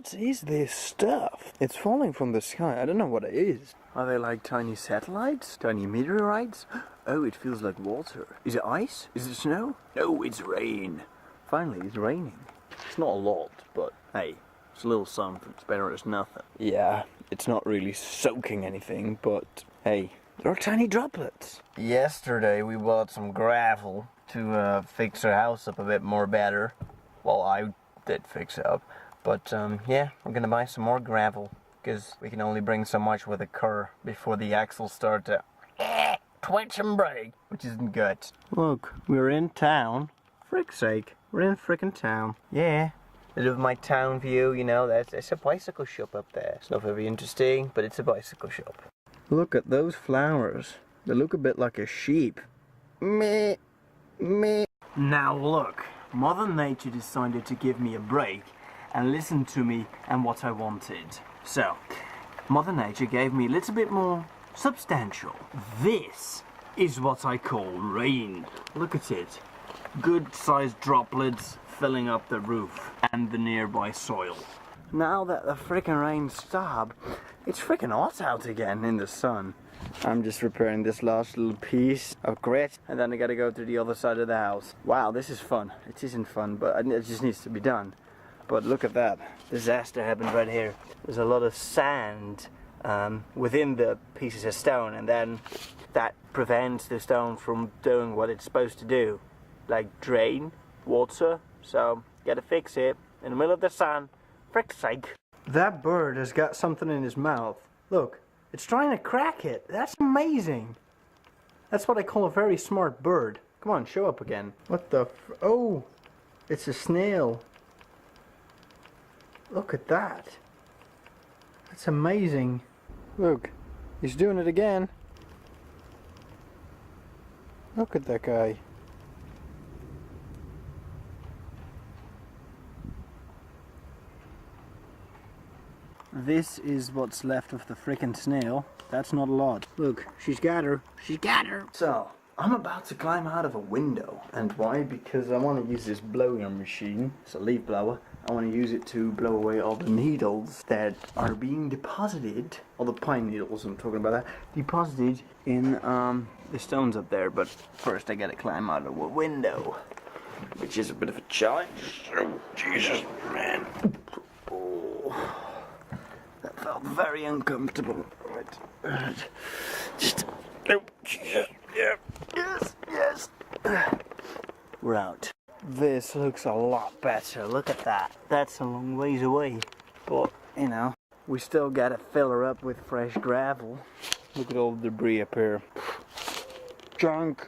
What is this stuff? It's falling from the sky. I don't know what it is. Are they like tiny satellites? Tiny meteorites? Oh, it feels like water. Is it ice? Is it snow? No, it's rain. Finally, it's raining. It's not a lot, but hey, it's a little something. It's better as nothing. Yeah, it's not really soaking anything, but hey, there are tiny droplets. Yesterday we bought some gravel to fix our house up a bit more better. Well, I did fix it up. But yeah, we're gonna buy some more gravel because we can only bring so much with a car before the axles start to twitch and break, which isn't good. Look, we're in town. Frick's sake, we're in frickin' town. Yeah, bit of my town view, you know, there's a bicycle shop up there. It's not very interesting, but it's a bicycle shop. Look at those flowers. They look a bit like a sheep. Meh, meh. Now look, Mother Nature decided to give me a break and listen to me and what I wanted. So, Mother Nature gave me a little bit more substantial. This is what I call rain. Look at it. Good sized droplets filling up the roof and the nearby soil. Now that the frickin' rain stopped, it's frickin' hot out again in the sun. I'm just repairing this last little piece of grit, and then I gotta go to the other side of the house. Wow, this is fun. It isn't fun, but it just needs to be done. But look at that. Disaster happened right here. There's a lot of sand within the pieces of stone, and then that prevents the stone from doing what it's supposed to do. Like drain water. So, gotta fix it in the middle of the sun. Frick's sake. That bird has got something in his mouth. Look, it's trying to crack it. That's amazing. That's what I call a very smart bird. Come on, show up again. What the oh, it's a snail. Look at that. That's amazing. Look, he's doing it again. Look at that guy. This is what's left of the frickin' snail. That's not a lot. Look, she's got her. She's got her. So, I'm about to climb out of a window. And why? Because I want to use this blowing machine. It's a leaf blower. I want to use it to blow away all the needles that are being deposited. All the pine needles, I'm talking about that. Deposited in the stones up there. But first I gotta climb out of a window. Which is a bit of a challenge. Oh, Jesus, man. Oh. That felt very uncomfortable. Right. Just. Oh, yeah. Yes. We're out. This looks a lot better. Look at that. That's a long ways away. But, you know, we still gotta fill her up with fresh gravel. Look at all the debris up here. Junk.